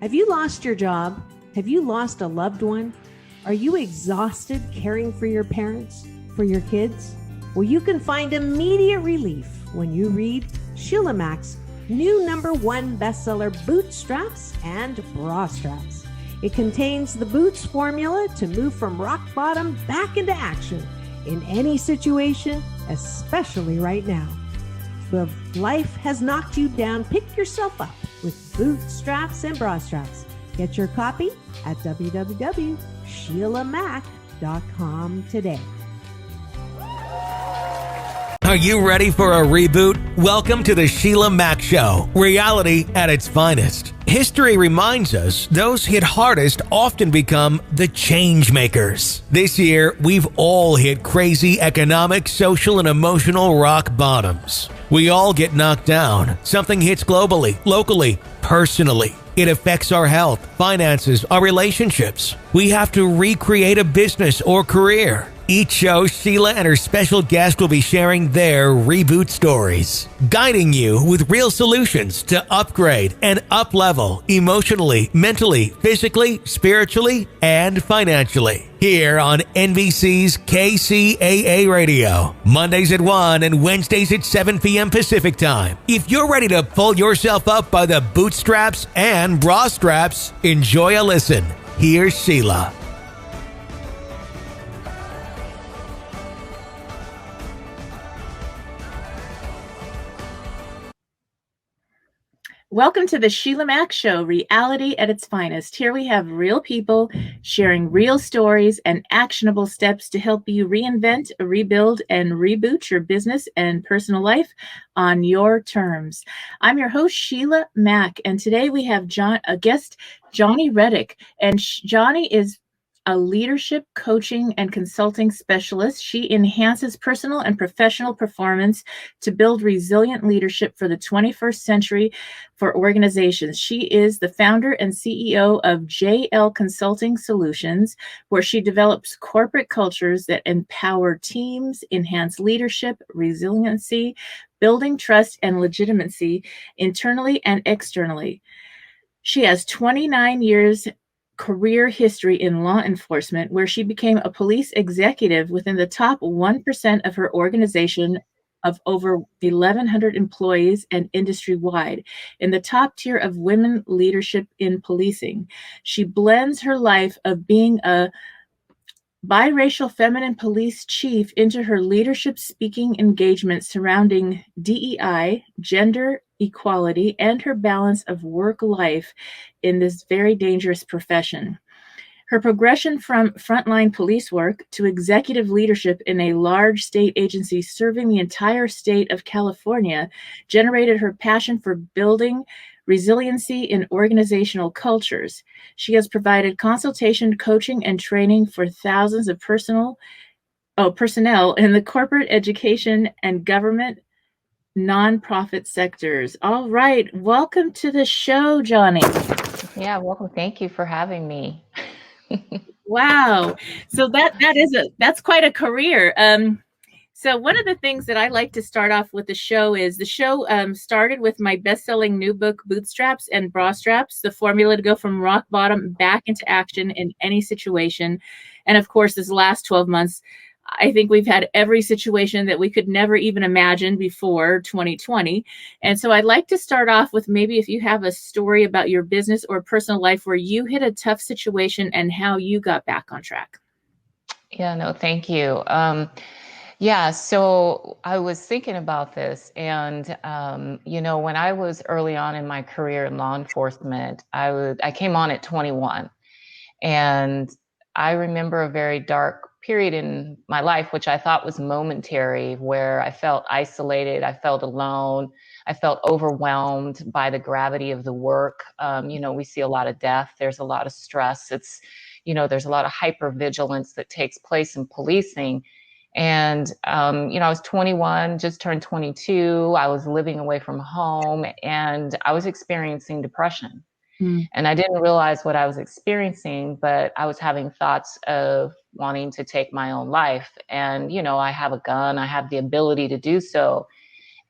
Have you lost your job? Have you lost a loved one? Are you exhausted caring for your parents, for your kids? Well, you can find immediate relief when you read Sheila Mack's new #1 bestseller, Bootstraps and Bra Straps. It contains the Boots formula to move from rock bottom back into action in any situation, especially right now. If life has knocked you down, pick yourself up with Bootstraps and Bra Straps. Get your copy at www.sheilamack.com today. Are you ready for a reboot? Welcome to the Sheila Mack Show, reality at its finest. History reminds us those hit hardest often become the change makers. This year, we've all hit crazy economic, social, and emotional rock bottoms. We all get knocked down. Something hits globally, locally, personally. It affects our health, finances, our relationships. We have to recreate a business or career. Each show, Sheila and her special guest will be sharing their reboot stories, guiding you with real solutions to upgrade and up-level emotionally, mentally, physically, spiritually, and financially. Here on NBC's KCAA Radio, Mondays at 1 and Wednesdays at 7 p.m. Pacific Time. If you're ready to pull yourself up by the bootstraps and bra straps, enjoy a listen. Here's Sheila. Welcome to the Sheila Mack Show, reality at its finest. Here we have real people sharing real stories and actionable steps to help you reinvent, rebuild, and reboot your business and personal life on your terms. I'm your host, Sheila Mack, and today we have a guest, Jonni Redick. And Jonni is a leadership coaching and consulting specialist. She enhances personal and professional performance to build resilient leadership for the 21st century for organizations. She is the founder and CEO of JLConsulting Solutions, where she develops corporate cultures that empower teams, enhance leadership, resiliency, building trust and legitimacy internally and externally. She has 29 years career history in law enforcement, where she became a police executive within the top 1% of her organization of over 1,100 employees and industry-wide, in the top tier of women leadership in policing. She blends her life of being a biracial feminine police chief into her leadership speaking engagements surrounding DEI, gender equality, and her balance of work life in this very dangerous profession. Her progression from frontline police work to executive leadership in a large state agency serving the entire state of California generated her passion for building resiliency in organizational cultures. She has provided consultation, coaching, and training for thousands of personnel in the corporate, education, and government nonprofit sectors. All right, welcome to the show, Jonni. Yeah, welcome. Thank you for having me. Wow. So that's quite a career. So one of the things that I like to start off with the show started with my best-selling new book, Bootstraps and Bra Straps, the formula to go from rock bottom back into action in any situation. And of course, this last 12 months, I think we've had every situation that we could never even imagine before 2020. And so I'd like to start off with maybe if you have a story about your business or personal life where you hit a tough situation and how you got back on track. Yeah, no, thank you. Yeah, so I was thinking about this, and when I was early on in my career in law enforcement, I came on at 21, and I remember a very dark period in my life, which I thought was momentary, where I felt isolated, I felt alone, I felt overwhelmed by the gravity of the work. We see a lot of death, there's a lot of stress, there's a lot of hypervigilance that takes place in policing. And, I was 21, just turned 22. I was living away from home and I was experiencing depression. And I didn't realize what I was experiencing, but I was having thoughts of wanting to take my own life. And, I have a gun, I have the ability to do so.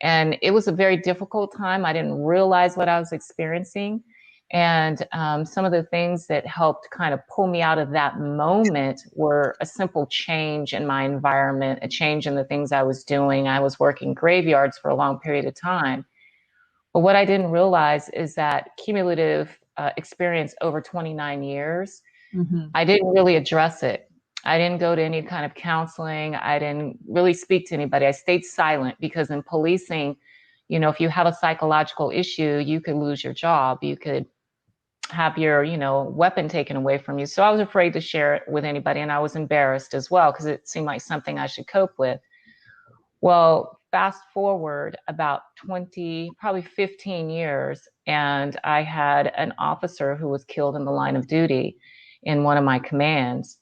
And it was a very difficult time. I didn't realize what I was experiencing. And some of the things that helped kind of pull me out of that moment were a simple change in my environment, a change in the things I was doing. I was working graveyards for a long period of time. But what I didn't realize is that cumulative experience over 29 years, I didn't really address it. I didn't go to any kind of counseling. I didn't really speak to anybody. I stayed silent because in policing, you know, if you have a psychological issue, you could lose your job. You could have your, you know, weapon taken away from you. So I was afraid to share it with anybody. And I was embarrassed as well because it seemed like something I should cope with. Well, fast forward about 20, probably 15 years, and I had an officer who was killed in the line of duty in one of my commands.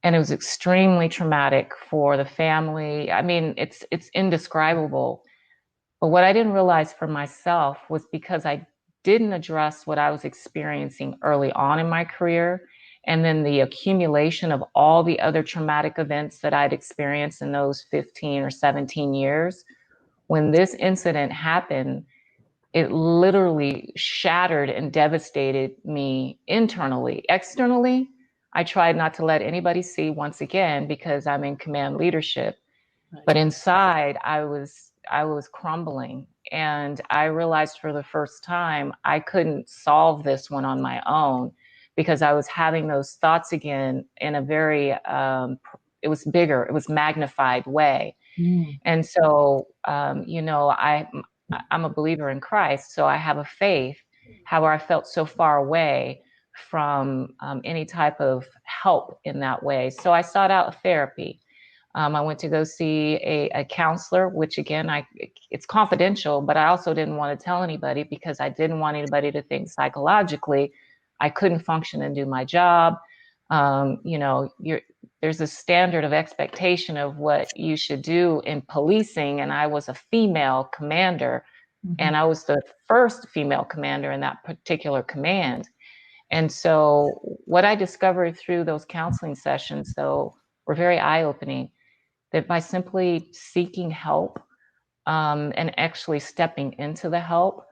And it was extremely traumatic for the family. I mean, it's indescribable. But what I didn't realize for myself was because I didn't address what I was experiencing early on in my career, and then the accumulation of all the other traumatic events that I'd experienced in those 15 or 17 years, when this incident happened, it literally shattered and devastated me internally. Externally, I tried not to let anybody see once again because I'm in command leadership. But inside, I was crumbling, and I realized for the first time I couldn't solve this one on my own because I was having those thoughts again in a very it was bigger, it was magnified way. And so you know, I'm a believer in Christ, so I have a faith. However, I felt so far away from any type of help in that way. So I sought out therapy. I went to go see a counselor, which again, it's confidential, but I also didn't want to tell anybody because I didn't want anybody to think psychologically I couldn't function and do my job. You know, there's a standard of expectation of what you should do in policing, and I was a female commander, and I was the first female commander in that particular command. And so what I discovered through those counseling sessions, though, were very eye-opening, that by simply seeking help and actually stepping into the help,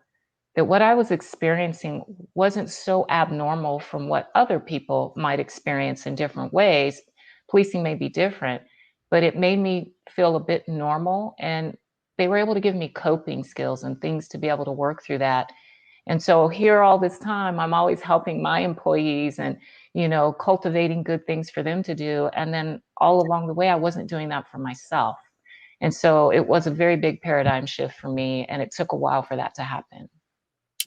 that what I was experiencing wasn't so abnormal from what other people might experience in different ways. Policing may be different, but it made me feel a bit normal. And they were able to give me coping skills and things to be able to work through that. And so here all this time, I'm always helping my employees and, you know, cultivating good things for them to do. And then all along the way, I wasn't doing that for myself. And so it was a very big paradigm shift for me. And it took a while for that to happen.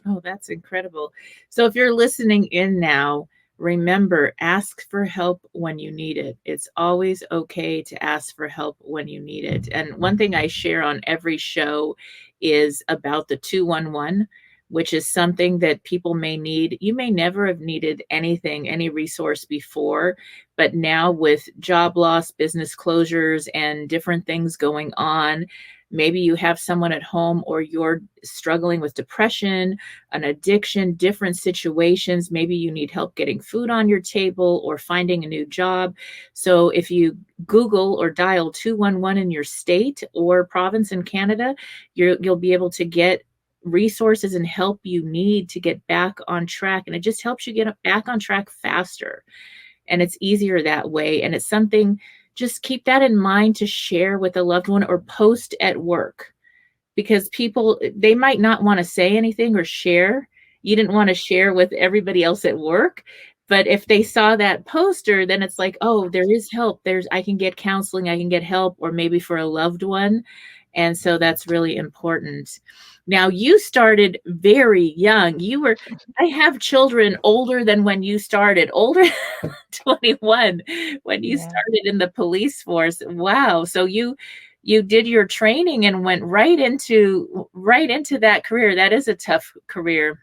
Oh, that's incredible. So if you're listening in now, remember, ask for help when you need it. It's always okay to ask for help when you need it. And one thing I share on every show is about the 211, which is something that people may need. You may never have needed anything, any resource before, but now with job loss, business closures, and different things going on, maybe you have someone at home or you're struggling with depression, an addiction, different situations. Maybe you need help getting food on your table or finding a new job. So if you Google or dial 211 in your state or province in Canada, you'll be able to get resources and help you need to get back on track. And it just helps you get back on track faster. And it's easier that way. And it's something, just keep that in mind to share with a loved one or post at work, because people, they might not want to say anything or share. You didn't want to share with everybody else at work. But if they saw that poster, then it's like, oh, there is help. I can get counseling, I can get help, or maybe for a loved one. And so that's really important. Now, you started very young. I have children older than when you started, older 21 when you started in the police force. Wow. So you did your training and went right into that career. That is a tough career.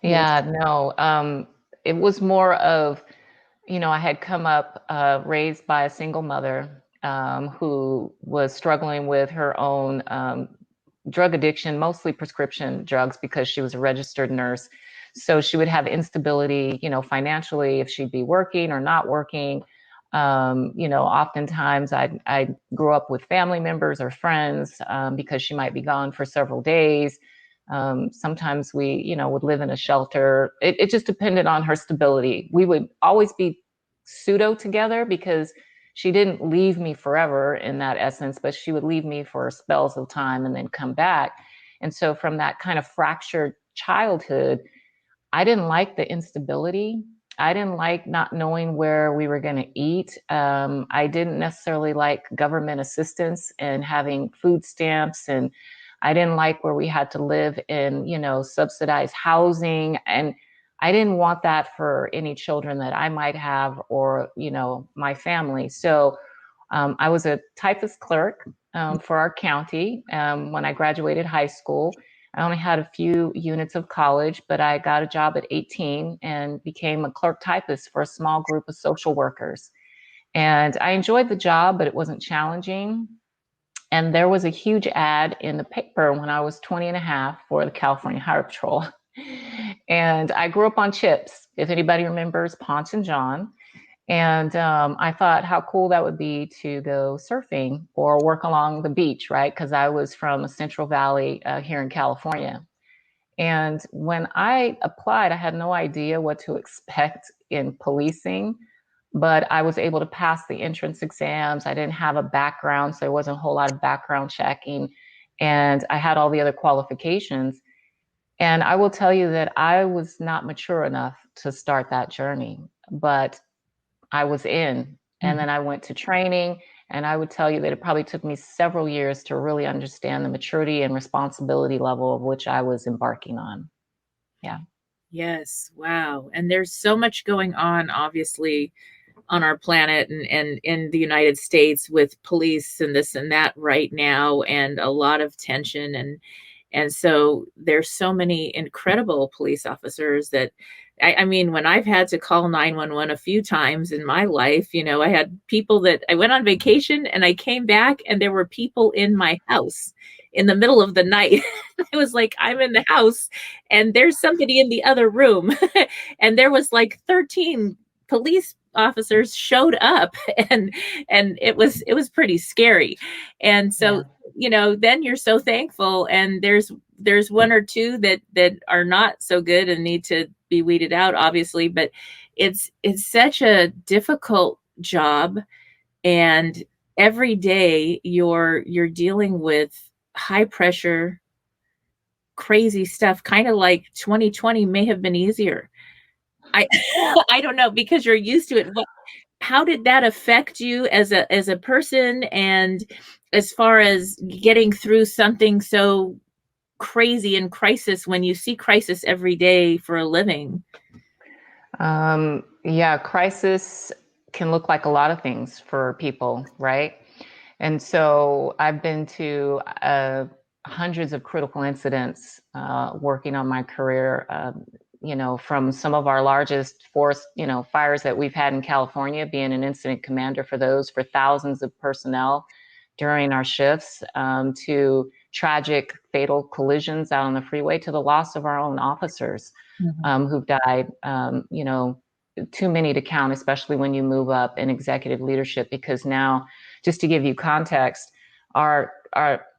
Yeah, no, it was more of, you know, I had come up raised by a single mother who was struggling with her own drug addiction, mostly prescription drugs, because she was a registered nurse. So she would have instability, you know, financially, if she'd be working or not working. You know, oftentimes I grew up with family members or friends because she might be gone for several days. Sometimes we, would live in a shelter. It just depended on her stability. We would always be pseudo together because she didn't leave me forever in that essence, but she would leave me for spells of time and then come back. And so from that kind of fractured childhood, I didn't like the instability. I didn't like not knowing where we were going to eat. I didn't necessarily like government assistance and having food stamps. And I didn't like where we had to live in, subsidized housing. And I didn't want that for any children that I might have or, my family. So I was a typist clerk for our county when I graduated high school. I only had a few units of college, but I got a job at 18 and became a clerk typist for a small group of social workers. And I enjoyed the job, but it wasn't challenging. And there was a huge ad in the paper when I was 20 and a half for the California Highway Patrol. And I grew up on chips, if anybody remembers Ponce and John. And I thought how cool that would be to go surfing or work along the beach, right? Because I was from the Central Valley here in California. And when I applied, I had no idea what to expect in policing, but I was able to pass the entrance exams. I didn't have a background, so there wasn't a whole lot of background checking. And I had all the other qualifications. And I will tell you that I was not mature enough to start that journey, but I was in. And then I went to training, and I would tell you that it probably took me several years to really understand the maturity and responsibility level of which I was embarking on. Yeah. Yes. Wow. And there's so much going on, obviously, on our planet and in the United States with police and this and that right now, and a lot of tension. And so there's so many incredible police officers that I mean, when I've had to call 911 a few times in my life, I had people that I went on vacation and I came back and there were people in my house in the middle of the night. I was like, I'm in the house and there's somebody in the other room. And there was like 13 police officers showed up and it was pretty scary. And so, then you're so thankful, and there's one or two that are not so good and need to be weeded out, obviously, but it's such a difficult job, and every day you're dealing with high pressure, crazy stuff, kind of like 2020 may have been easier. I don't know, because you're used to it. How did that affect you as a person, and as far as getting through something so crazy and crisis when you see crisis every day for a living? Yeah, crisis can look like a lot of things for people, right? And so I've been to hundreds of critical incidents working on my career, from some of our largest forest, fires that we've had in California, being an incident commander for those for thousands of personnel during our shifts, to tragic fatal collisions out on the freeway, to the loss of our own officers who've died, too many to count, especially when you move up in executive leadership, because now, just to give you context,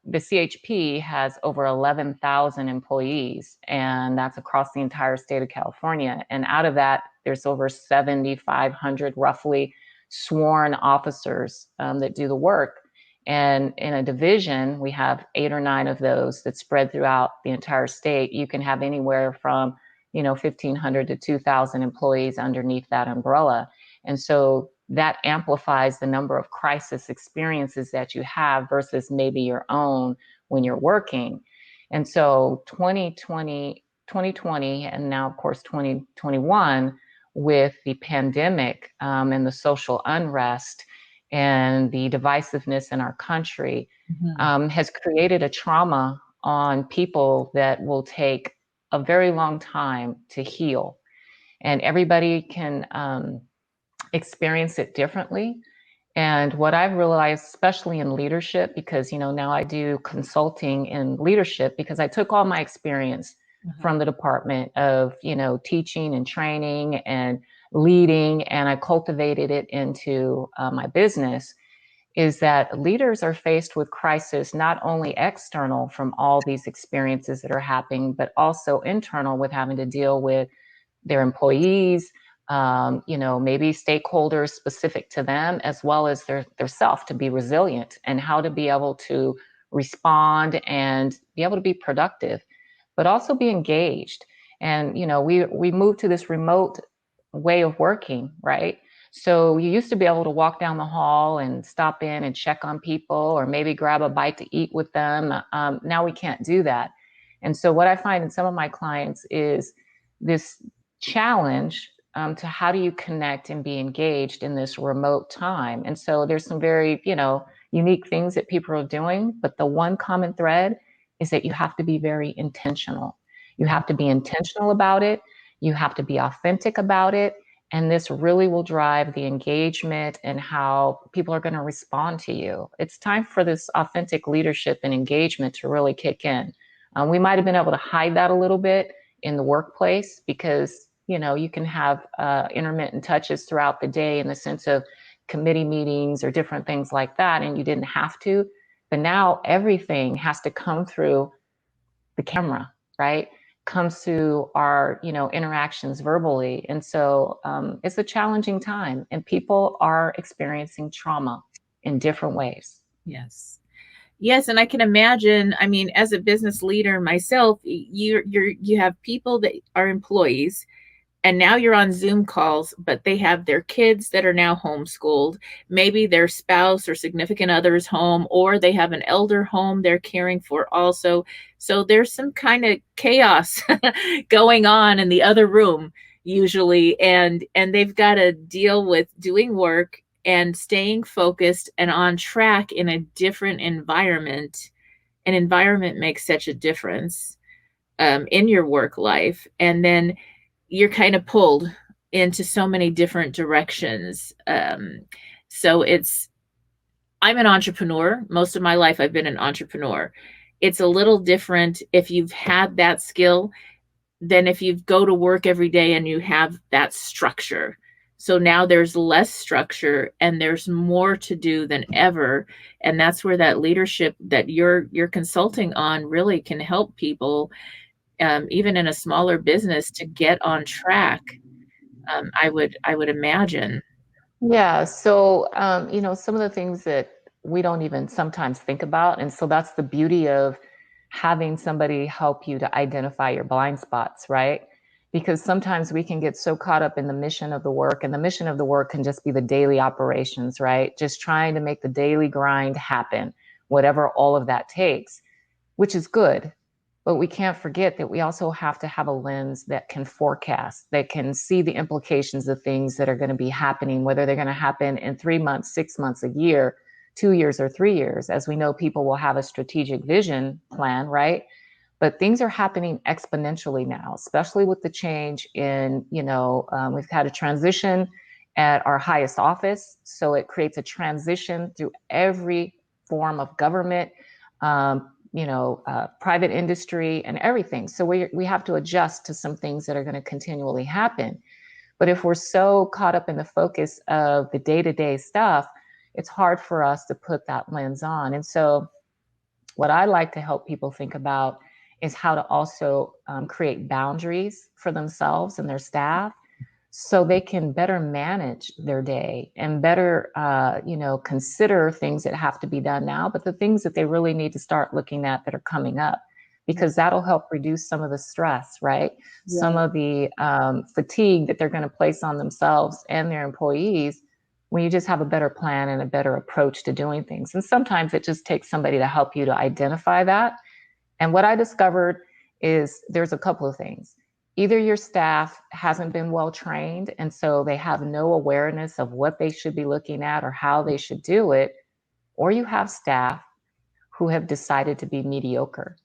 the CHP has over 11,000 employees, and that's across the entire state of California. And out of that, there's over 7,500 roughly sworn officers that do the work. And in a division, we have 8 or 9 of those that spread throughout the entire state. You can have anywhere from 1,500 to 2,000 employees underneath that umbrella. And so that amplifies the number of crisis experiences that you have versus maybe your own when you're working. And so 2020, and now, of course, 2021, with the pandemic and the social unrest and the divisiveness in our country, has created a trauma on people that will take a very long time to heal. And everybody can experience it differently. And what I've realized, especially in leadership, because, now I do consulting in leadership, because I took all my experience from the department of, teaching and training and leading, and I cultivated it into my business, is that leaders are faced with crisis, not only external from all these experiences that are happening, but also internal with having to deal with their employees, maybe stakeholders specific to them, as well as their self, to be resilient and how to be able to respond and be able to be productive, but also be engaged. And, we moved to this remote way of working, right? So you used to be able to walk down the hall and stop in and check on people or maybe grab a bite to eat with them. Now we can't do that. And so what I find in some of my clients is this challenge to how do you connect and be engaged in this remote time. And so there's some very, unique things that people are doing, but the one common thread is that you have to be very intentional. You have to be intentional about it. You have to be authentic about it. And this really will drive the engagement and how people are going to respond to you. It's time for this authentic leadership and engagement to really kick in. We might have been able to hide that a little bit in the workplace because, you can have intermittent touches throughout the day in the sense of committee meetings or different things like that, and you didn't have to. But now everything has to come through the camera, right? Comes through our, interactions verbally. And so it's a challenging time, and people are experiencing trauma in different ways. Yes. Yes, and I can imagine, I mean, as a business leader myself, you have people that are employees, and now you're on Zoom calls, but they have their kids that are now homeschooled. Maybe their spouse or significant other is home, or they have an elder home they're caring for also. So there's some kind of chaos going on in the other room usually, and they've got to deal with doing work and staying focused and on track in a different environment. An environment makes such a difference in your work life. And then you're kind of pulled into so many different directions. So I'm an entrepreneur. Most of my life, I've been an entrepreneur. It's a little different if you've had that skill than if you go to work every day and you have that structure. So now there's less structure and there's more to do than ever. And that's where that leadership that you're consulting on really can help people, even in a smaller business, to get on track. I would imagine. Yeah. So, some of the things that we don't even sometimes think about. And so that's the beauty of having somebody help you to identify your blind spots, right? Because sometimes we can get so caught up in the mission of the work, and the mission of the work can just be the daily operations, right? Just trying to make the daily grind happen, whatever all of that takes, which is good. But we can't forget that we also have to have a lens that can forecast, that can see the implications of things that are going to be happening, whether they're going to happen in 3 months, 6 months, a year, 2 years, or 3 years. As we know, people will have a strategic vision plan, right? But things are happening exponentially now, especially with the change in, we've had a transition at our highest office. So it creates a transition through every form of government, private industry and everything. So we have to adjust to some things that are going to continually happen. But if we're so caught up in the focus of the day-to-day stuff, it's hard for us to put that lens on. And so what I like to help people think about is how to also create boundaries for themselves and their staff so they can better manage their day and better, consider things that have to be done now, but the things that they really need to start looking at that are coming up, because that'll help reduce some of the stress, right? Yeah. Some of the fatigue that they're going to place on themselves and their employees when you just have a better plan and a better approach to doing things. And sometimes it just takes somebody to help you to identify that. And what I discovered is there's a couple of things. Either your staff hasn't been well trained, and so they have no awareness of what they should be looking at or how they should do it, or you have staff who have decided to be mediocre.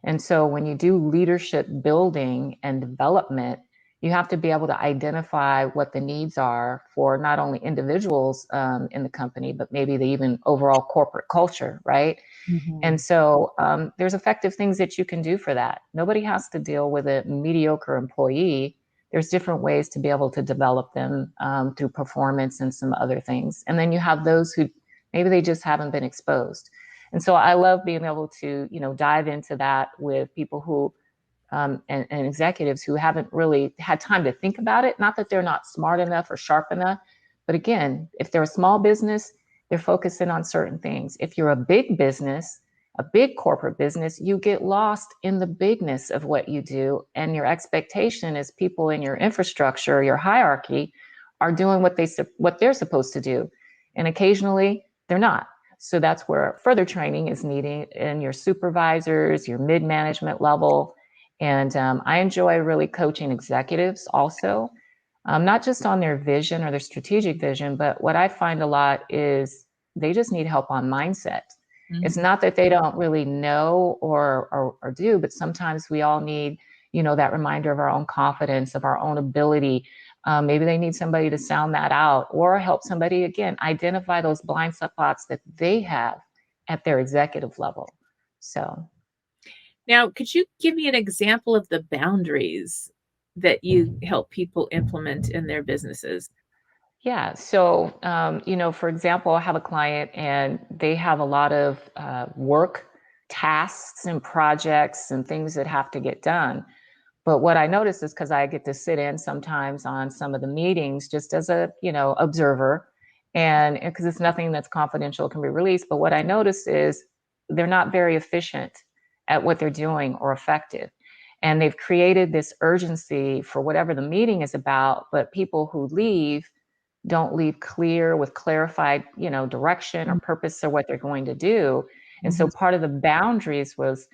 And so when you do leadership building and development, you have to be able to identify what the needs are for not only individuals in the company, but maybe the even overall corporate culture, right? Mm-hmm. And so there's effective things that you can do for that. Nobody has to deal with a mediocre employee. There's different ways to be able to develop them through performance and some other things. And then you have those who Maybe they just haven't been exposed. And so I love being able to, dive into that with people who, and executives who haven't really had time to think about it. Not that they're not smart enough or sharp enough, but again, if they're a small business, they're focusing on certain things. If you're a big business, a big corporate business, you get lost in the bigness of what you do. And your expectation is people in your infrastructure, your hierarchy, are doing what they're supposed to do. And occasionally they're not. So that's where further training is needed in your supervisors, your mid-management level. And I enjoy really coaching executives also, not just on their vision or their strategic vision, but what I find a lot is they just need help on mindset. Mm-hmm. It's not that they don't really know or do, but sometimes we all need, that reminder of our own confidence, of our own ability. Maybe they need somebody to sound that out, or help somebody, again, identify those blind spots that they have at their executive level. So. Now, could you give me an example of the boundaries that you help people implement in their businesses? Yeah. So, for example, I have a client and they have a lot of work tasks and projects and things that have to get done. But what I notice is, because I get to sit in sometimes on some of the meetings just as a, observer, and because it's nothing that's confidential can be released. But what I notice is they're not very efficient at what they're doing or effective. And they've created this urgency for whatever the meeting is about, but people who leave don't leave clear with clarified, direction or purpose of what they're going to do. And so part of the boundaries was,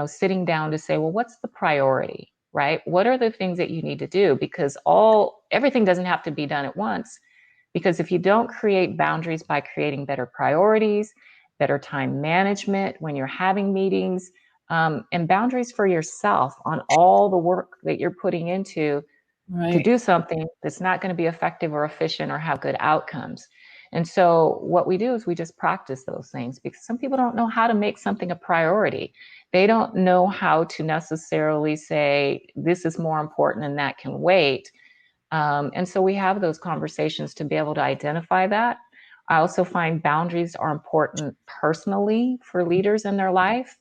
sitting down to say, well, what's the priority, right? What are the things that you need to do? Because everything doesn't have to be done at once. Because if you don't create boundaries by creating better priorities, better time management when you're having meetings, and boundaries for yourself on all the work that you're putting into to do something that's not going to be effective or efficient or have good outcomes. And so what we do is we just practice those things, because some people don't know how to make something a priority. They don't know how to necessarily say, this is more important and that can wait. And so we have those conversations to be able to identify that. I also find boundaries are important personally for leaders in their life.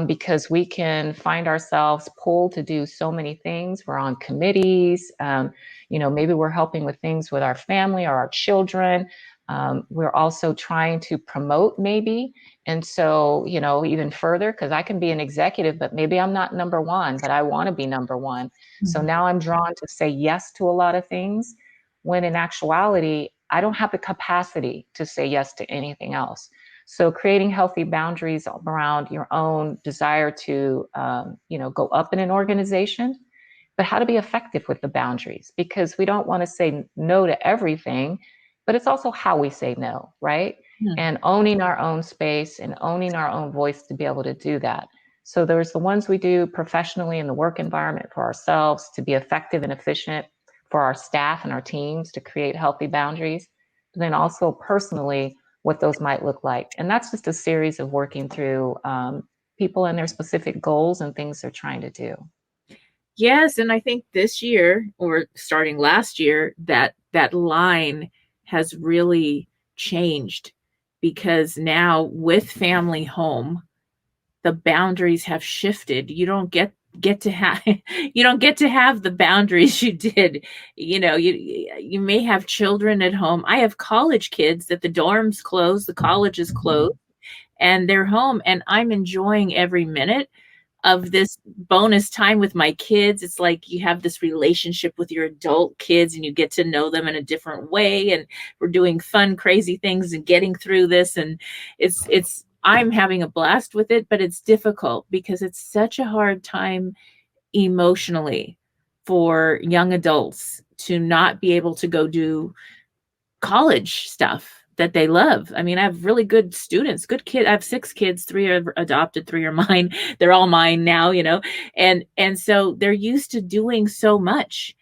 Because we can find ourselves pulled to do so many things. We're on committees, maybe we're helping with things with our family or our children. We're also trying to promote maybe. And so, even further, because I can be an executive, but maybe I'm not number one, but I want to be number one. Mm-hmm. So now I'm drawn to say yes to a lot of things, when in actuality, I don't have the capacity to say yes to anything else. So creating healthy boundaries around your own desire to, go up in an organization, but how to be effective with the boundaries, because we don't want to say no to everything, but it's also how we say no, right? Mm-hmm. And owning our own space and owning our own voice to be able to do that. So there's the ones we do professionally in the work environment for ourselves to be effective and efficient, for our staff and our teams to create healthy boundaries, but then also personally, what those might look like. And that's just a series of working through people and their specific goals and things they're trying to do. Yes. And I think this year, or starting last year, that line has really changed, because now with family home, the boundaries have shifted. You don't get to have the boundaries you did. You may have children at home. I have college kids that the dorms closed, the college is closed, and they're home, and I'm enjoying every minute of this bonus time with my kids. It's like you have this relationship with your adult kids and you get to know them in a different way, and we're doing fun, crazy things and getting through this, and I'm having a blast with it, but it's difficult because it's such a hard time emotionally for young adults to not be able to go do college stuff that they love. I mean, I have really good students, good kids. I have 6 kids, 3 are adopted, 3 are mine. They're all mine now, and so they're used to doing so much.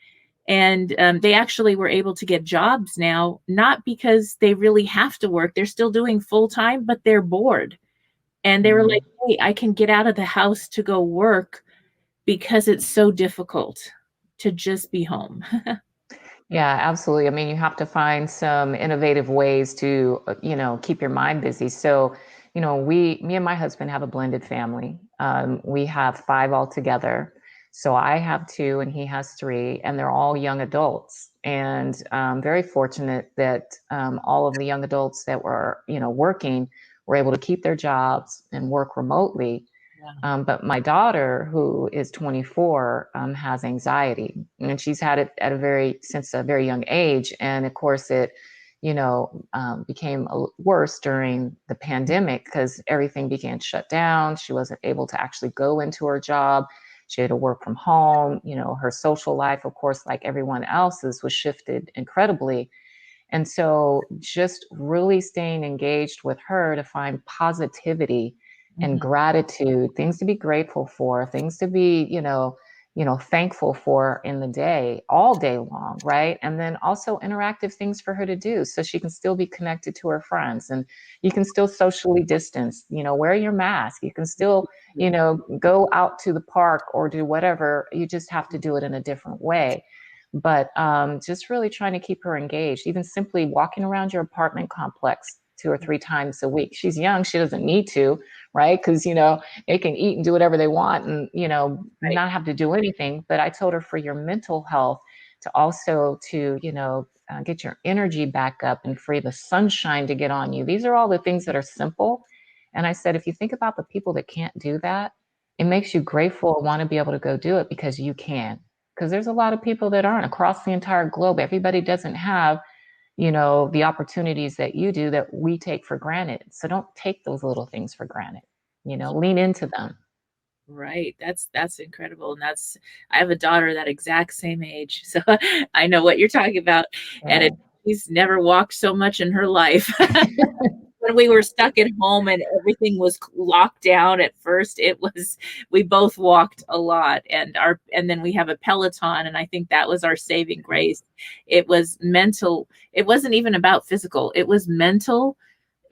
And they actually were able to get jobs now, not because they really have to work. They're still doing full time, but they're bored. And they were like, hey, I can get out of the house to go work because it's so difficult to just be home. Yeah, absolutely. I mean, you have to find some innovative ways to, keep your mind busy. So, me and my husband have a blended family. We have five altogether. So I have two and he has three, and they're all young adults. And very fortunate that all of the young adults that were, working were able to keep their jobs and work remotely. But my daughter, who is 24, has anxiety, and she's had it since a very young age. And of course, it, became worse during the pandemic because everything began to shut down. She wasn't able to actually go into her job. She had to work from home. Her social life, of course, like everyone else's, was shifted incredibly. And so just really staying engaged with her to find positivity and gratitude, things to be grateful for, things to be, thankful for in the day, all day long, right? And then also interactive things for her to do so she can still be connected to her friends, and you can still socially distance, wear your mask. You can still, go out to the park or do whatever. You just have to do it in a different way. But just really trying to keep her engaged, even simply walking around your apartment complex 2 or 3 times a week. She's young, she doesn't need to, right? Because, they can eat and do whatever they want and, Right. not have to do anything. But I told her for your mental health to also to, get your energy back up and free the sunshine to get on you. These are all the things that are simple. And I said, if you think about the people that can't do that, it makes you grateful and want to be able to go do it because you can, because there's a lot of people that aren't across the entire globe. Everybody doesn't have, the opportunities that you do that we take for granted. So don't take those little things for granted, lean into them. Right. That's incredible. And I have a daughter that exact same age. So I know what you're talking about. And Yeah. she's never walked so much in her life. When we were stuck at home and everything was locked down at first, we both walked a lot, and then we have a Peloton, and I think that was our saving grace. It was mental. It wasn't even about physical. It was mental,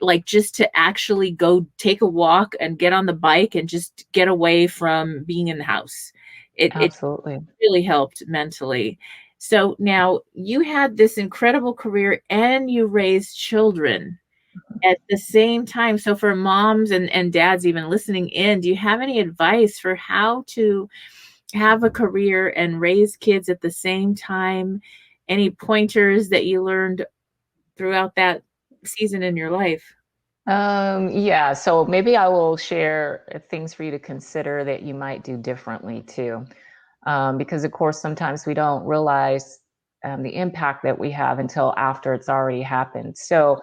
like just to actually go take a walk and get on the bike and just get away from being in the house. It Absolutely. really helped mentally. So now you had this incredible career and you raised children at the same time. So for moms and dads even listening in, do you have any advice for how to have a career and raise kids at the same time? Any pointers that you learned throughout that season in your life? Yeah, so maybe I will share things for you to consider that you might do differently too. Because of course, sometimes we don't realize the impact that we have until after it's already happened. So,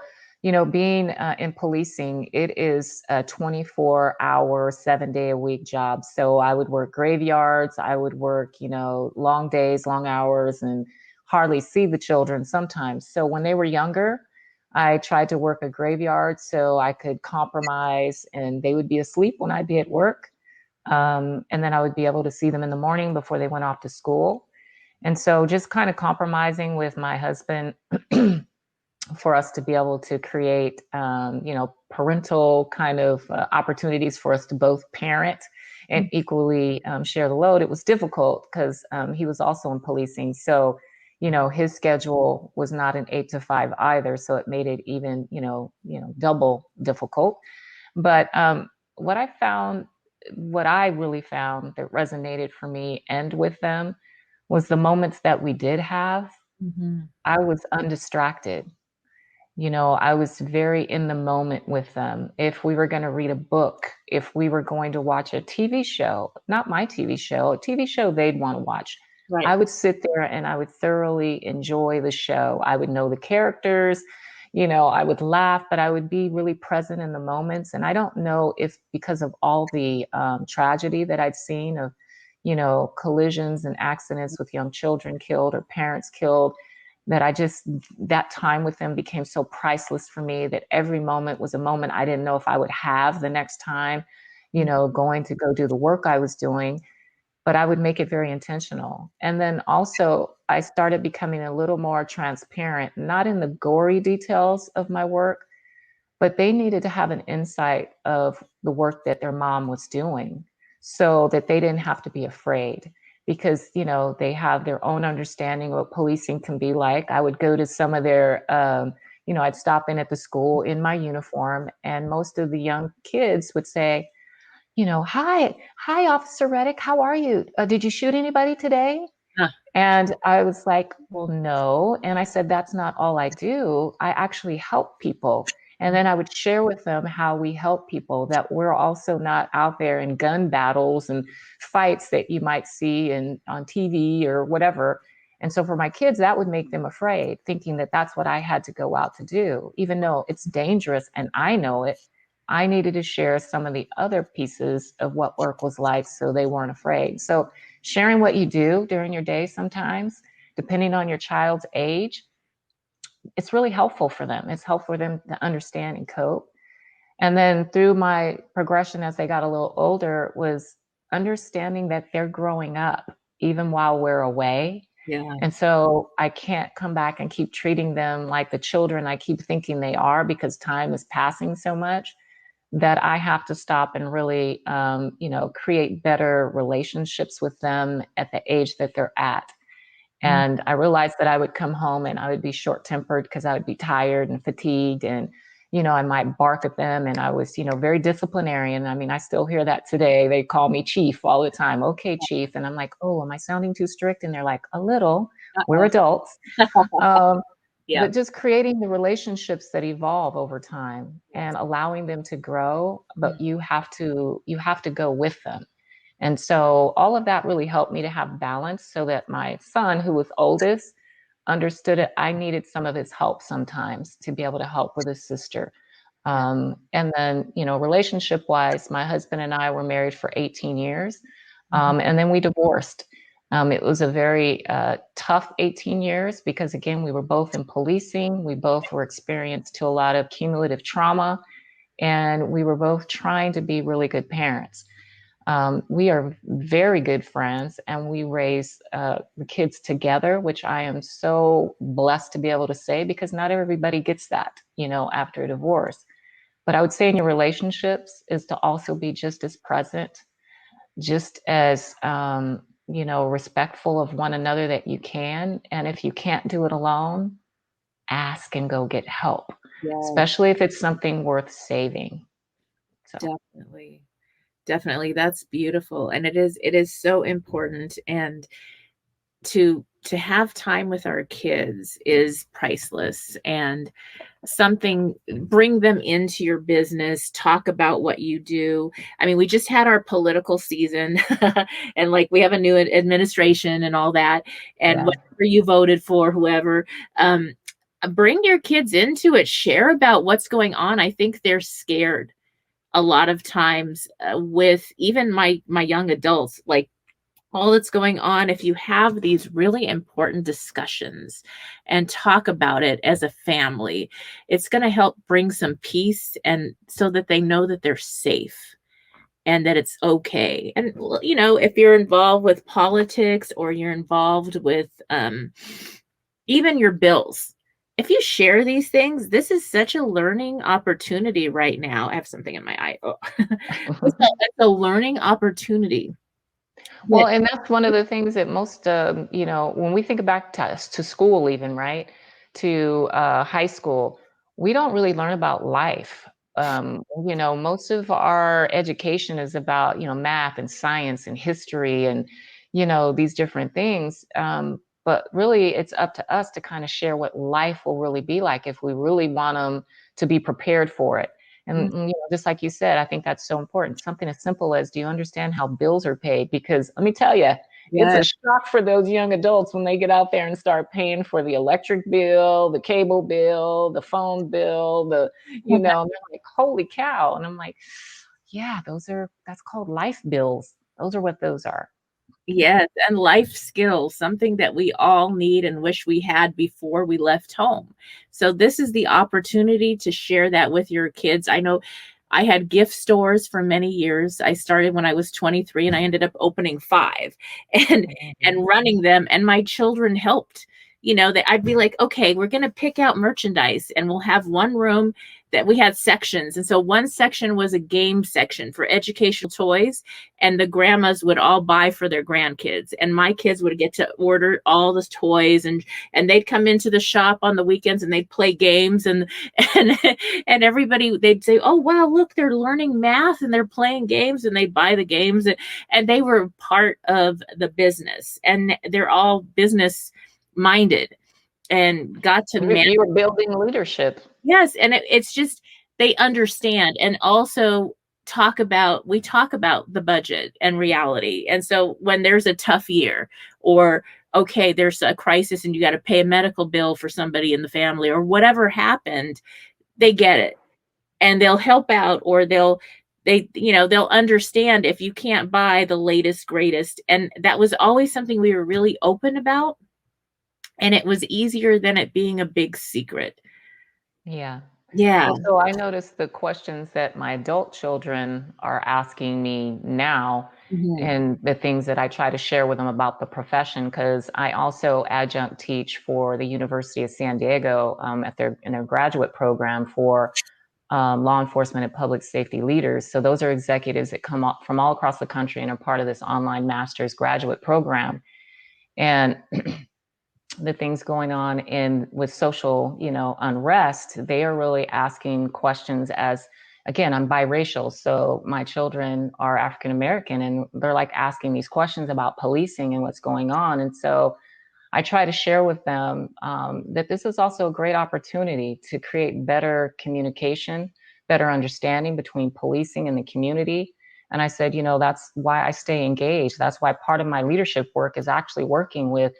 being in policing, it is a 24-hour, 7-day-a-week job. So I would work graveyards, I would work, long days, long hours, and hardly see the children sometimes. So when they were younger, I tried to work a graveyard so I could compromise and they would be asleep when I'd be at work. And then I would be able to see them in the morning before they went off to school. And so just kind of compromising with my husband for us to be able to create, parental kind of opportunities for us to both parent and equally share the load. It was difficult because he was also in policing. So, his schedule was not an 8 to 5 either. So it made it even, double difficult. But what I really found that resonated for me and with them was the moments that we did have. Mhm. I was undistracted. I was very in the moment with them. If we were going to read a book, if we were going to watch a TV show, not my TV show, a TV show they'd want to watch, Right. I would sit there and I would thoroughly enjoy the show. I would know the characters, I would laugh, but I would be really present in the moments. And I don't know if because of all the tragedy that I'd seen of, collisions and accidents with young children killed or parents killed, that time with them became so priceless for me that every moment was a moment I didn't know if I would have the next time, going to go do the work I was doing, but I would make it very intentional. And then also I started becoming a little more transparent, not in the gory details of my work, but they needed to have an insight of the work that their mom was doing so that they didn't have to be afraid. because, you know, they have their own understanding of what policing can be like. I would go to some of their, you know, I'd stop in at the school in my uniform, and most of the young kids would say, you know, hi, Officer Redick, how are you? Did you shoot anybody today? Huh. And I was like, well, no. And I said, that's not all I do. I actually help people. And then I would share with them how we help people, that we're also not out there in gun battles and fights that you might see on TV or whatever. And so for my kids, that would make them afraid, thinking that that's what I had to go out to do, even though it's dangerous and I know it. I needed to share some of the other pieces of what work was like so they weren't afraid. So sharing what you do during your day sometimes, depending on your child's age, it's really helpful for them. It's helpful for them to understand and cope. And then through my progression as they got a little older was understanding that they're growing up even while we're away. Yeah. And so I can't come back and keep treating them like the children I keep thinking they are, because time is passing so much that I have to stop and really, you know, create better relationships with them at the age that they're at. And I realized that I would come home and I would be short-tempered because I would be tired and fatigued, and, you know, I might bark at them, and I was, you know, very disciplinarian. I mean, I still hear that today. They call me chief all the time. Okay, chief. And I'm like, oh, am I sounding too strict? And they're like, a little. We're adults. Yeah. But just creating the relationships that evolve over time and allowing them to grow, but you have to go with them. And so all of that really helped me to have balance, so that my son, who was oldest, understood it. I needed some of his help sometimes to be able to help with his sister. And then, you know, relationship wise, my husband and I were married for 18 years. And then we divorced. It was a very tough 18 years because, again, we were both in policing. We both were experienced to a lot of cumulative trauma, and we were both trying to be really good parents. We are very good friends, and we raise the kids together, which I am so blessed to be able to say, because not everybody gets that, you know, after a divorce. But I would say in your relationships is to also be just as present, just as, you know, respectful of one another that you can. And if you can't do it alone, ask and go get help, especially if it's something worth saving. So. Definitely. That's beautiful. And it is so important. And to have time with our kids is priceless, and something, bring them into your business, talk about what you do. I mean, we just had our political season and like we have a new administration and all that, and whatever you voted for, whoever, bring your kids into it, share about what's going on. I think they're scared a lot of times with even my young adults, like all that's going on. If you have these really important discussions and talk about it as a family, it's going to help bring some peace, and so that they know that they're safe and that it's okay. And, you know, if you're involved with politics or you're involved with even your bills, if you share these things, this is such a learning opportunity right now. I have something in my eye. Oh. It's a learning opportunity. Well, and that's one of the things that most, you know, when we think back to school, even, right, to high school, we don't really learn about life. You know, most of our education is about, you know, math and science and history and, you know, these different things. But really, it's up to us to kind of share what life will really be like if we really want them to be prepared for it. And you know, just like you said, I think that's so important. Something as simple as, do you understand how bills are paid? Because let me tell you, it's a shock for those young adults when they get out there and start paying for the electric bill, the cable bill, the phone bill, you know, they're like, holy cow. And I'm like, yeah, that's called life bills. Those are what those are. Yes, and life skills, something that we all need and wish we had before we left home. So this is the opportunity to share that with your kids. I know I had gift stores for many years. I started when I was 23 and I ended up opening 5 and running them, and my children helped. You know, I'd be like, okay, we're going to pick out merchandise and we'll have one room that we had sections. And so one section was a game section for educational toys, and the grandmas would all buy for their grandkids. And my kids would get to order all the toys, and they'd come into the shop on the weekends and they'd play games, and and everybody, they'd say, oh, wow, look, they're learning math and they're playing games, and they'd buy the games, and they were part of the business, and they're all business minded and got to manage. You were building leadership. Yes. And it's just, they understand. And also we talk about the budget and reality. And so when there's a tough year, or, okay, there's a crisis and you got to pay a medical bill for somebody in the family, or whatever happened, they get it and they'll help out, or they'll understand if you can't buy the latest, greatest. And that was always something we were really open about. And it was easier than it being a big secret. Yeah. Yeah. So I noticed the questions that my adult children are asking me now, and the things that I try to share with them about the profession, because I also adjunct teach for the University of San Diego in their graduate program for law enforcement and public safety leaders. So those are executives that come up from all across the country and are part of this online master's graduate program. And the things going on with social, unrest, they are really asking questions as, again, I'm biracial, so my children are African American, and they're like asking these questions about policing and what's going on. And so I try to share with them that this is also a great opportunity to create better communication, better understanding between policing and the community. And I said, that's why I stay engaged. That's why part of my leadership work is actually working with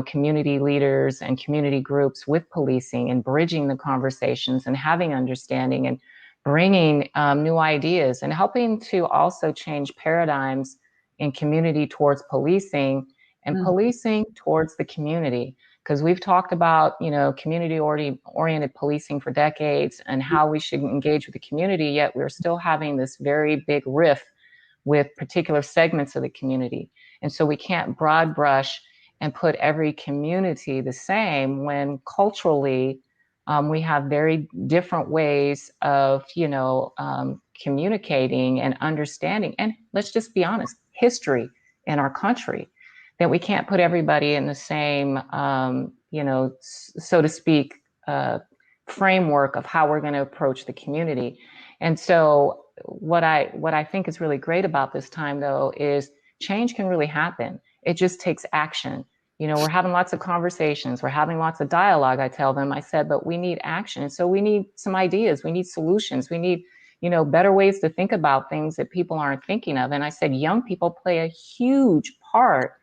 community leaders and community groups with policing, and bridging the conversations and having understanding, and bringing new ideas, and helping to also change paradigms in community towards policing, and policing towards the community. Because we've talked about, community oriented policing for decades, and how we should engage with the community, yet we're still having this very big rift with particular segments of the community. And so we can't broad brush and put every community the same, when culturally we have very different ways of, communicating and understanding. And let's just be honest, history in our country, that we can't put everybody in the same, so to speak, framework of how we're going to approach the community. And so what I think is really great about this time, though, is change can really happen. It just takes action. We're having lots of conversations. We're having lots of dialogue. I tell them, I said, but we need action. So we need some ideas. We need solutions. We need, better ways to think about things that people aren't thinking of. And I said, young people play a huge part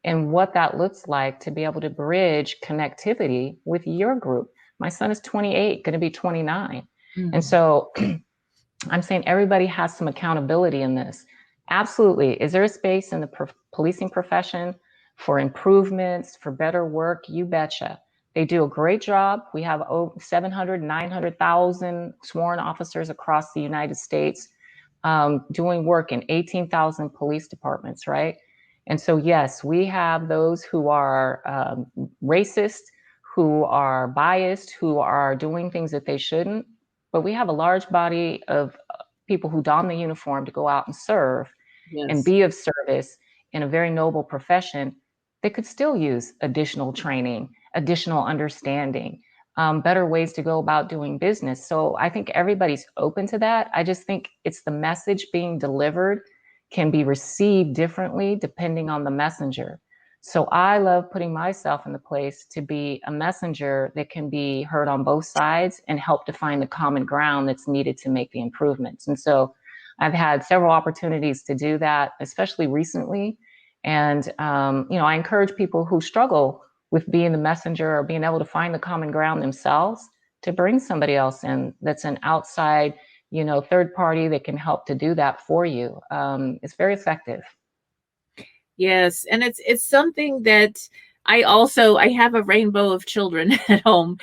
in what that looks like, to be able to bridge connectivity with your group. My son is 28, going to be 29. And so I'm saying everybody has some accountability in this. Absolutely. Is there a space in the policing profession for improvements, for better work? You betcha. They do a great job. We have 700, 900,000 sworn officers across the United States doing work in 18,000 police departments, right? And so, yes, we have those who are racist, who are biased, who are doing things that they shouldn't. But we have a large body of people who don the uniform to go out and serve and be of service in a very noble profession. They could still use additional training, additional understanding, better ways to go about doing business. So I think everybody's open to that. I just think it's the message being delivered can be received differently depending on the messenger. So I love putting myself in the place to be a messenger that can be heard on both sides and help to find the common ground that's needed to make the improvements. And so I've had several opportunities to do that, especially recently. And, I encourage people who struggle with being the messenger or being able to find the common ground themselves to bring somebody else in that's an outside, third party that can help to do that for you. It's very effective. Yes. And it's something that I have a rainbow of children at home,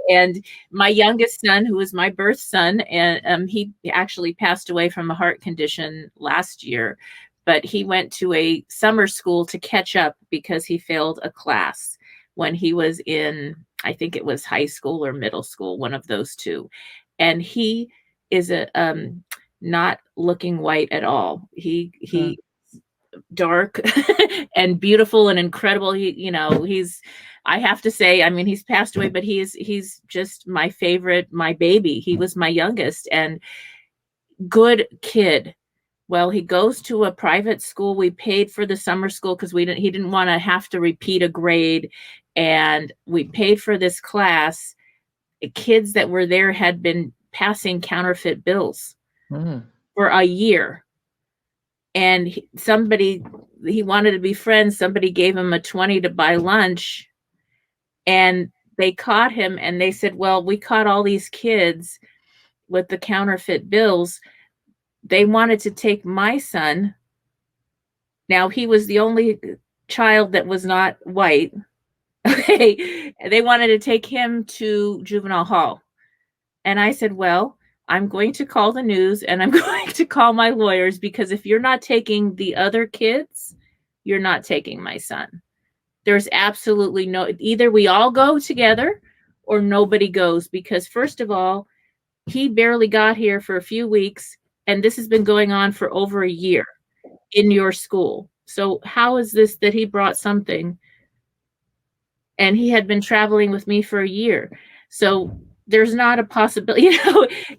and my youngest son, who was my birth son, and he actually passed away from a heart condition last year, but he went to a summer school to catch up because he failed a class when he was in, I think it was high school or middle school, one of those two. and he is a not looking white at all. He dark and beautiful and incredible. He's, I have to say, I mean, he's passed away, but he's just my favorite, my baby. He was my youngest and good kid. Well, he goes to a private school. We paid for the summer school because he didn't want to have to repeat a grade. And we paid for this class. Kids that were there had been passing counterfeit bills for a year. And he wanted to be friends. Somebody gave him a 20 to buy lunch. And they caught him and they said, well, we caught all these kids with the counterfeit bills. They wanted to take my son. Now, he was the only child that was not white. Okay. They wanted to take him to juvenile hall. And I said, well, I'm going to call the news and I'm going to call my lawyers, because if you're not taking the other kids, you're not taking my son. There's absolutely no, either we all go together or nobody goes, because first of all, he barely got here for a few weeks and this has been going on for over a year in your school. So how is this that he brought something? And he had been traveling with me for a year. So there's not a possibility,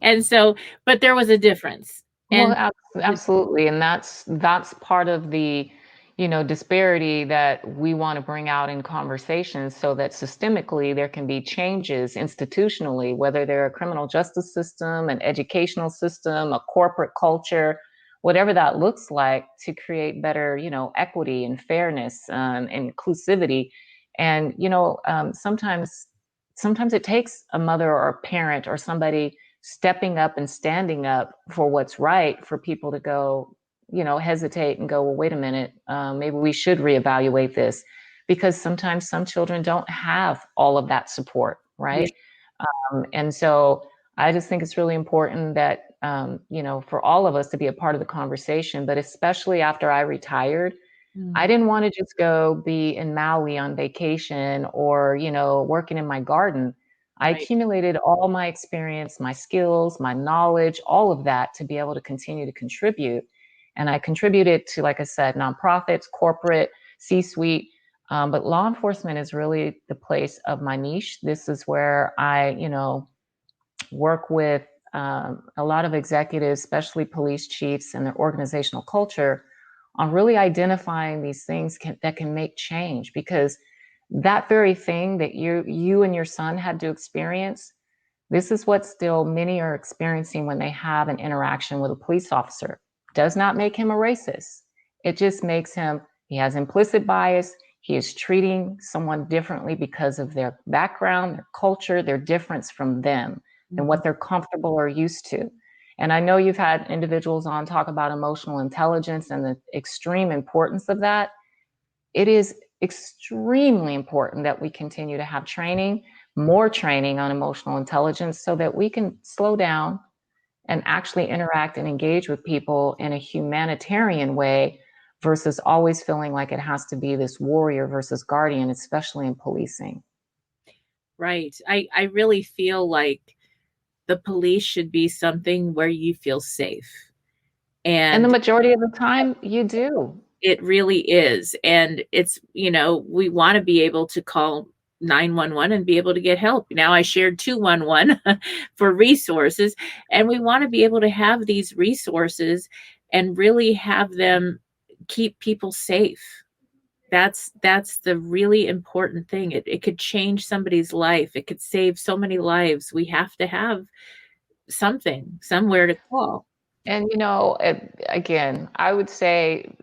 and so, but there was a difference. And well, absolutely. And that's part of the, disparity that we want to bring out in conversations, so that systemically there can be changes institutionally, whether they're a criminal justice system, an educational system, a corporate culture, whatever that looks like, to create better, equity and fairness, and inclusivity. And, sometimes it takes a mother or a parent or somebody stepping up and standing up for what's right, for people to go, hesitate and go, well, wait a minute, maybe we should reevaluate this, because sometimes some children don't have all of that support, right? And so I just think it's really important that, for all of us to be a part of the conversation, but especially after I retired, I didn't want to just go be in Maui on vacation or, working in my garden. I accumulated all my experience, my skills, my knowledge, all of that, to be able to continue to contribute. And I contributed to, like I said, nonprofits, corporate, C-suite. But law enforcement is really the place of my niche. This is where I, work with a lot of executives, especially police chiefs and their organizational culture, on really identifying these things that can make change. Because that very thing that you and your son had to experience, this is what still many are experiencing when they have an interaction with a police officer. Does not make him a racist. It just makes him, he has implicit bias. He is treating someone differently because of their background, their culture, their difference from them, and what they're comfortable or used to. And I know you've had individuals on talk about emotional intelligence and the extreme importance of that. It is extremely important that we continue to have training, more training on emotional intelligence, so that we can slow down and actually interact and engage with people in a humanitarian way, versus always feeling like it has to be this warrior versus guardian, especially in policing. Right. I really feel like the police should be something where you feel safe. And the majority of the time you do. It really is. And it's, we want to be able to call 911 and be able to get help. Now I shared 211 for resources, and we want to be able to have these resources and really have them keep people safe. That's the really important thing. It could change somebody's life. It could save so many lives. We have to have something, somewhere to call. And, again, I would say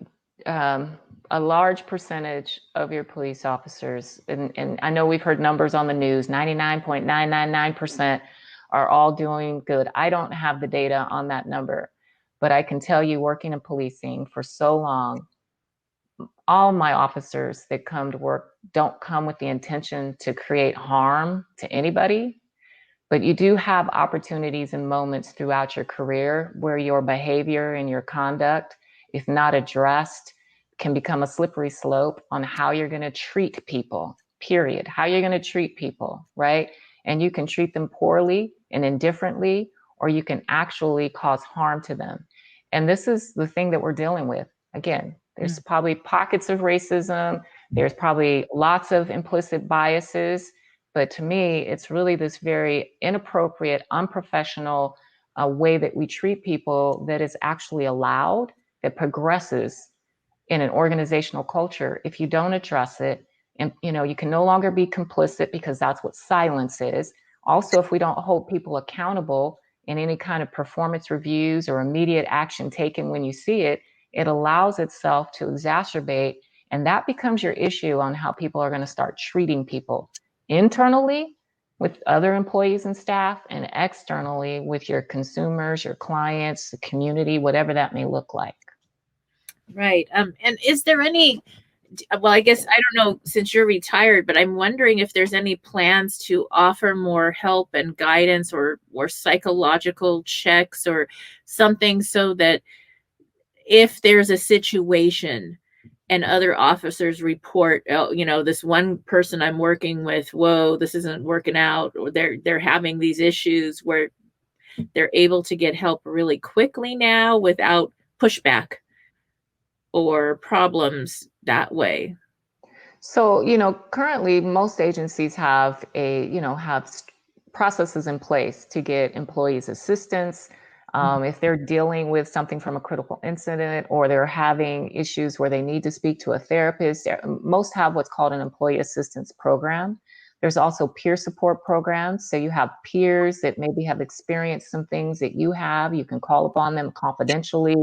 a large percentage of your police officers, and I know we've heard numbers on the news, 99.999% are all doing good. I don't have the data on that number, but I can tell you, working in policing for so long, all my officers that come to work don't come with the intention to create harm to anybody. But you do have opportunities and moments throughout your career where your behavior and your conduct, if not addressed, can become a slippery slope on how you're going to treat people, period. How you're going to treat people, right? and you can treat them poorly and indifferently, or you can actually cause harm to them. And this is the thing that we're dealing with. Again, there's probably pockets of racism. There's probably lots of implicit biases. But to me, it's really this very inappropriate, unprofessional way that we treat people that is actually allowed, that progresses in an organizational culture if you don't address it. And you can no longer be complicit, because that's what silence is. Also, if we don't hold people accountable in any kind of performance reviews or immediate action taken when you see it, it allows itself to exacerbate. And that becomes your issue on how people are going to start treating people internally with other employees and staff, and externally with your consumers, your clients, the community, whatever that may look like. Right. And is there any, well, I guess, I don't know, since you're retired, but I'm wondering if there's any plans to offer more help and guidance, or psychological checks or something, so that if there's a situation and other officers report, oh, this one person I'm working with, whoa, this isn't working out, or they're having these issues, where they're able to get help really quickly now without pushback or problems that way. So, currently most agencies have processes in place to get employees assistance. If they're dealing with something from a critical incident, or they're having issues where they need to speak to a therapist, most have what's called an employee assistance program. There's also peer support programs. So you have peers that maybe have experienced some things that you have. You can call upon them confidentially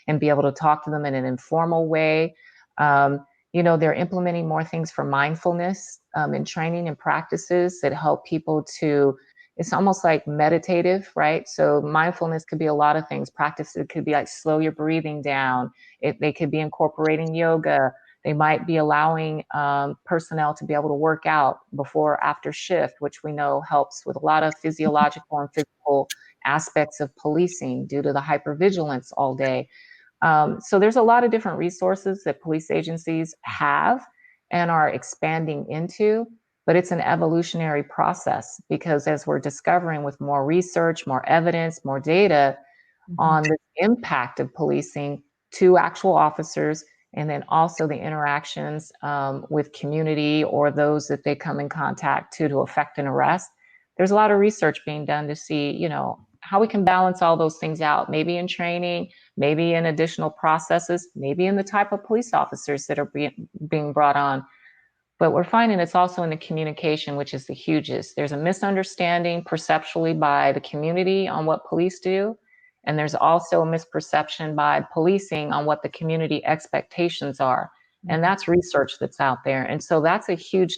and be able to talk to them in an informal way. They're implementing more things for mindfulness and training and practices that help people to, it's almost like meditative, right? So mindfulness could be a lot of things. Practice, it could be like slow your breathing down. They could be incorporating yoga. They might be allowing personnel to be able to work out before or after shift, which we know helps with a lot of physiological and physical aspects of policing due to the hypervigilance all day. So there's a lot of different resources that police agencies have and are expanding into, but it's an evolutionary process, because as we're discovering with more research, more evidence, more data on the impact of policing to actual officers, and then also the interactions with community or those that they come in contact to affect an arrest, there's a lot of research being done to see, how we can balance all those things out, maybe in training, maybe in additional processes, maybe in the type of police officers that are being brought on. But we're finding it's also in the communication, which is the hugest. There's a misunderstanding perceptually by the community on what police do. And there's also a misperception by policing on what the community expectations are. And that's research that's out there. And so that's a huge,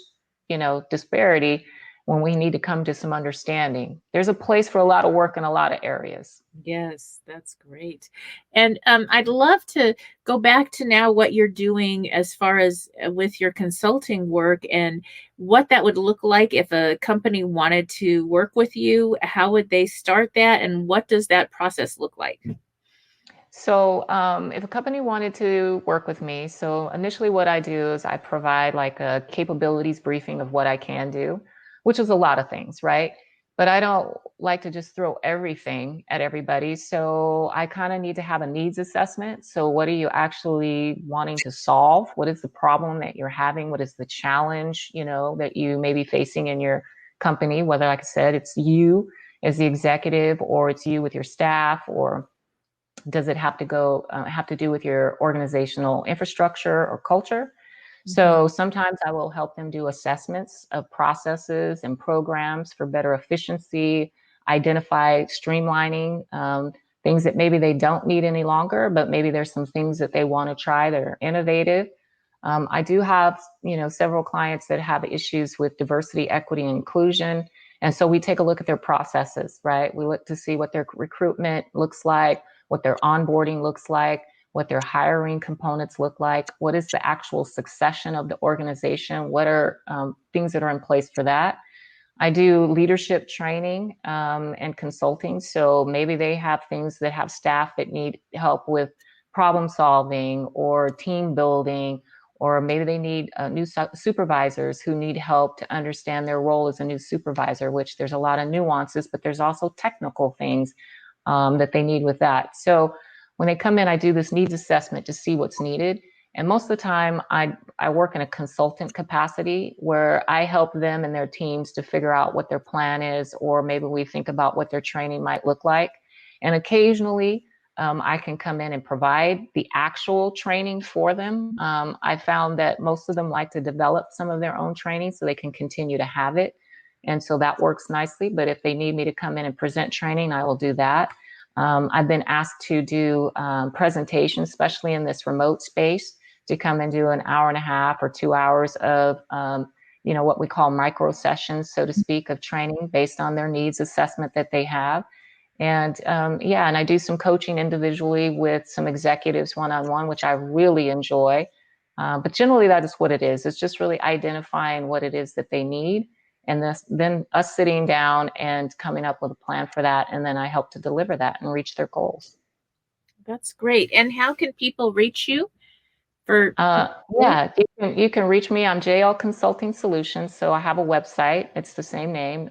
disparity when we need to come to some understanding. There's a place for a lot of work in a lot of areas. Yes, that's great. And I'd love to go back to now what you're doing as far as with your consulting work, and what that would look like if a company wanted to work with you. How would they start that, and what does that process look like? So if a company wanted to work with me, so initially what I do is I provide like a capabilities briefing of what I can do, which is a lot of things, right? But I don't like to just throw everything at everybody. So I kind of need to have a needs assessment. So what are you actually wanting to solve? What is the problem that you're having? What is the challenge, that you may be facing in your company? Whether, like I said, it's you as the executive, or it's you with your staff, or does it have to do with your organizational infrastructure or culture? So sometimes I will help them do assessments of processes and programs for better efficiency, identify streamlining, things that maybe they don't need any longer, but maybe there's some things that they want to try that are innovative. I do have, several clients that have issues with diversity, equity, and inclusion. And so we take a look at their processes, right? We look to see what their recruitment looks like, what their onboarding looks like, what their hiring components look like, what is the actual succession of the organization, what are things that are in place for that. I do leadership training and consulting. So maybe they have things that have staff that need help with problem solving or team building or maybe they need new supervisors who need help to understand their role as a new supervisor, which there's a lot of nuances, but there's also technical things that they need with that. So when they come in, I do this needs assessment to see what's needed. And most of the time, I work in a consultant capacity where I help them and their teams to figure out what their plan is, or maybe we think about what their training might look like. And occasionally, I can come in and provide the actual training for them. I found that most of them like to develop some of their own training so they can continue to have it. And so that works nicely. But if they need me to come in and present training, I will do that. I've been asked to do presentations, especially in this remote space, to come and do an hour and a half or 2 hours of, what we call micro sessions, so to speak, of training based on their needs assessment that they have. And and I do some coaching individually with some executives one-on-one, which I really enjoy. But generally, that is what it is. It's just really identifying what it is that they need, and then us sitting down and coming up with a plan for that. And then I help to deliver that and reach their goals. That's great. And how can people reach you? You can reach me on JLConsulting Solutions. So I have a website. It's the same name.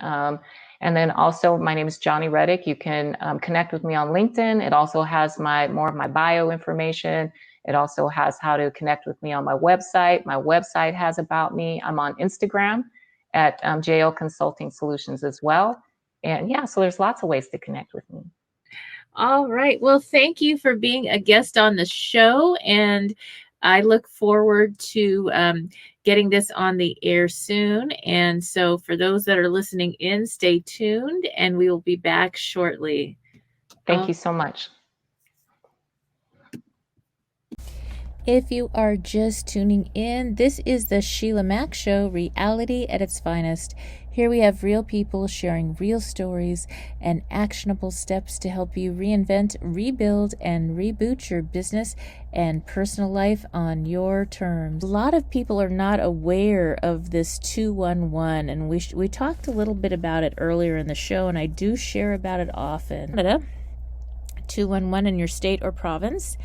And then also my name is Jonni Redick. You can connect with me on LinkedIn. It also has more of my bio information. It also has how to connect with me on my website. My website has about me. I'm on Instagram at JLConsulting Solutions as well. And so there's lots of ways to connect with me. All right. Well, thank you for being a guest on the show. And I look forward to getting this on the air soon. And so for those that are listening in, stay tuned and we will be back shortly. Thank you so much. If you are just tuning in, this is the Sheila Mack Show, reality at its finest. Here we have real people sharing real stories and actionable steps to help you reinvent, rebuild, and reboot your business and personal life on your terms. A lot of people are not aware of this 211, and we talked a little bit about it earlier in the show, and I do share about it often. 211 in your state or province.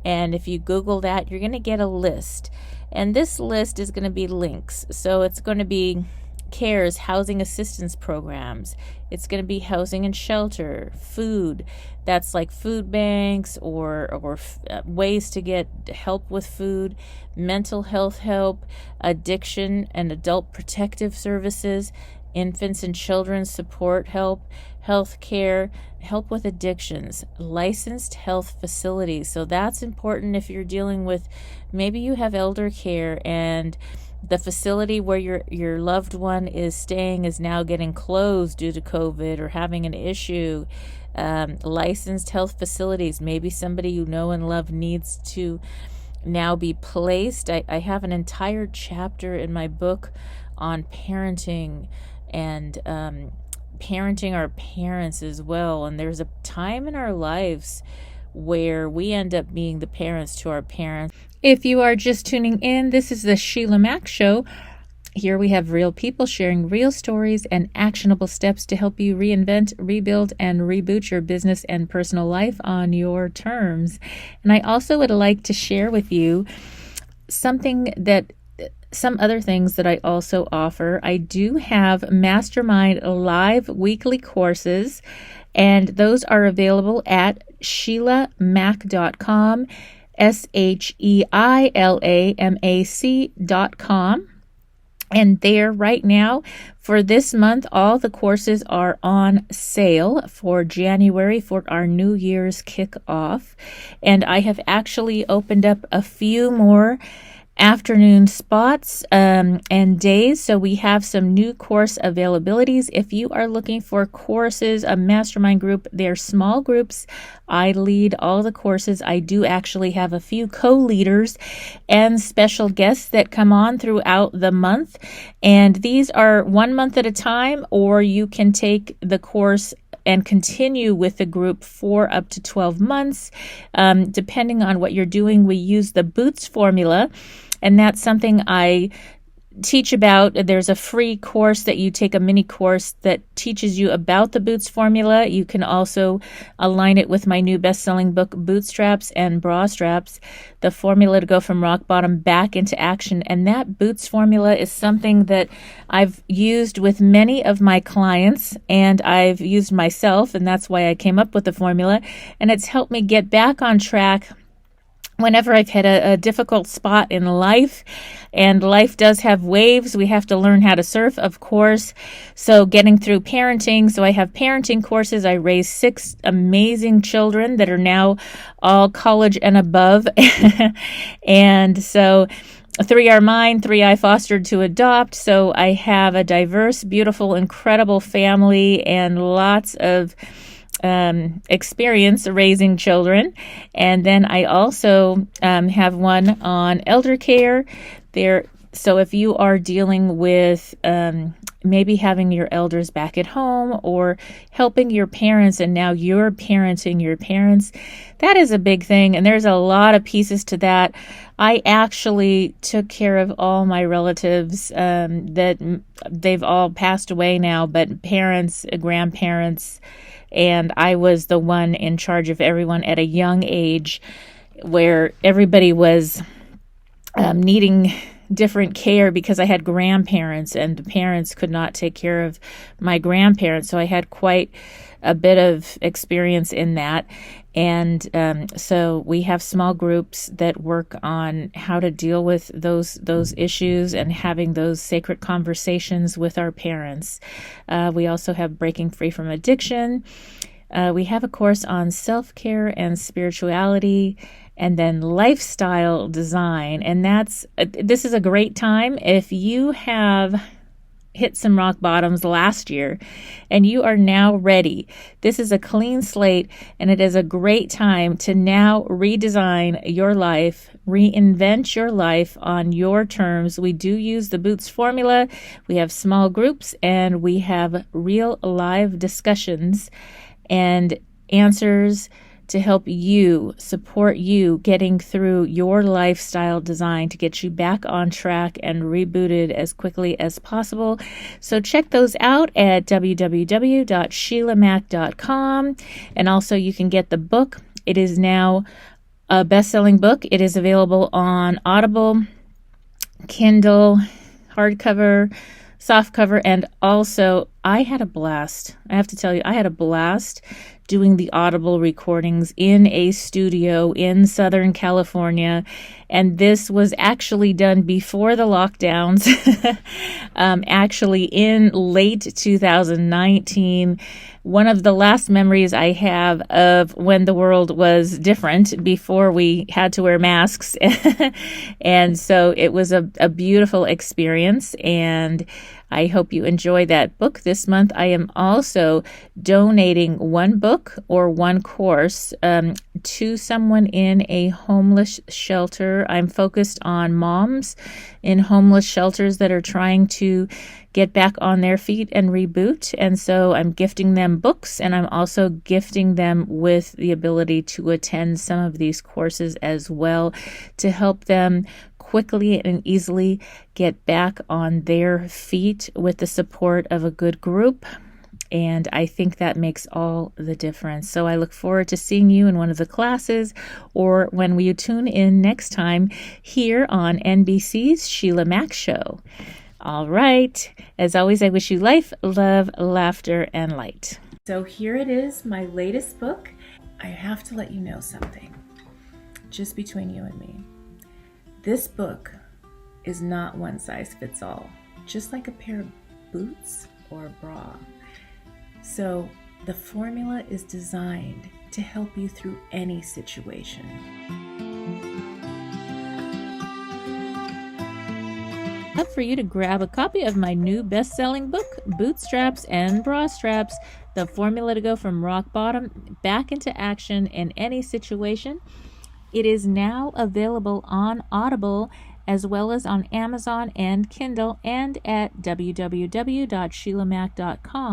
And if you Google that, you're going to get a list. And this list is going to be links. So it's going to be CARES, housing assistance programs. It's going to be housing and shelter, food. That's like food banks or ways to get help with food, mental health help, addiction and adult protective services, infants and children's support help, health care, help with addictions, licensed health facilities. So that's important if you're dealing with, maybe you have elder care and the facility where your loved one is staying is now getting closed due to COVID or having an issue. Licensed health facilities, maybe somebody you know and love needs to now be placed. I have an entire chapter in my book on parenting and parenting our parents as well. And there's a time in our lives where we end up being the parents to our parents. If you are just tuning in, this is the Sheila Mack Show. Here we have real people sharing real stories and actionable steps to help you reinvent, rebuild, and reboot your business and personal life on your terms. And I also would like to share with you some other things that I also offer. I do have Mastermind live weekly courses, and those are available at SheilaMack.com, SheilaMac.com. And there right now for this month, all the courses are on sale for January for our New Year's kickoff. And I have actually opened up a few more afternoon spots and days. So we have some new course availabilities. If you are looking for courses, a mastermind group, they're small groups. I lead all the courses. I do actually have a few co-leaders and special guests that come on throughout the month. And these are 1 month at a time, or you can take the course and continue with the group for up to 12 months. Depending on what you're doing, we use the Boots formula. And that's something I teach about. There's a free course that you take, a mini course that teaches you about the Boots formula. You can also align it with my new best-selling book, Bootstraps and Bra Straps, the formula to go from rock bottom back into action. And that Boots formula is something that I've used with many of my clients, and I've used myself, and that's why I came up with the formula. And it's helped me get back on track whenever I've hit a difficult spot in life. And life does have waves. We have to learn how to surf, of course. So getting through parenting. So I have parenting courses. I raised 6 amazing children that are now all college and above. And so 3 are mine, 3 I fostered to adopt. So I have a diverse, beautiful, incredible family and lots of experience raising children. And then I also have one on elder care there. So if you are dealing with maybe having your elders back at home or helping your parents, and now you're parenting your parents, that is a big thing. And there's a lot of pieces to that. I actually took care of all my relatives that they've all passed away now, but parents, grandparents, and I was the one in charge of everyone at a young age where everybody was needing different care because I had grandparents and the parents could not take care of my grandparents. So I had quite a bit of experience in that. And so we have small groups that work on how to deal with those issues and having those sacred conversations with our parents. We also have Breaking Free from Addiction. We have a course on self-care and spirituality, and then lifestyle design. And this is a great time if you have hit some rock bottoms last year and you are now ready. This is a clean slate, and it is a great time to now redesign your life, reinvent your life on your terms. We do use the Boots formula. We have small groups, and we have real live discussions and answers to help you, support you getting through your lifestyle design to get you back on track and rebooted as quickly as possible. So check those out at www.sheilamac.com. And also you can get the book. It is now a best-selling book. It is available on Audible, Kindle, hardcover, softcover, and also I had a blast. I have to tell you, I had a blast doing the Audible recordings in a studio in Southern California. And this was actually done before the lockdowns, actually in late 2019. One of the last memories I have of when the world was different before we had to wear masks. And so it was a beautiful experience, and I hope you enjoy that book this month. I am also donating one book or one course to someone in a homeless shelter. I'm focused on moms in homeless shelters that are trying to get back on their feet and reboot. And so I'm gifting them books, and I'm also gifting them with the ability to attend some of these courses as well to help them quickly and easily get back on their feet with the support of a good group. And I think that makes all the difference. So I look forward to seeing you in one of the classes or when you tune in next time here on NBC's Sheila Mac Show. All right. As always, I wish you life, love, laughter, and light. So here it is, my latest book. I have to let you know something, just between you and me. This book is not one size fits all, just like a pair of boots or a bra. So the formula is designed to help you through any situation. I'd love for you to grab a copy of my new best-selling book, Bootstraps and Bra Straps, the formula to go from rock bottom back into action in any situation. It is now available on Audible as well as on Amazon and Kindle and at www.sheilamac.com.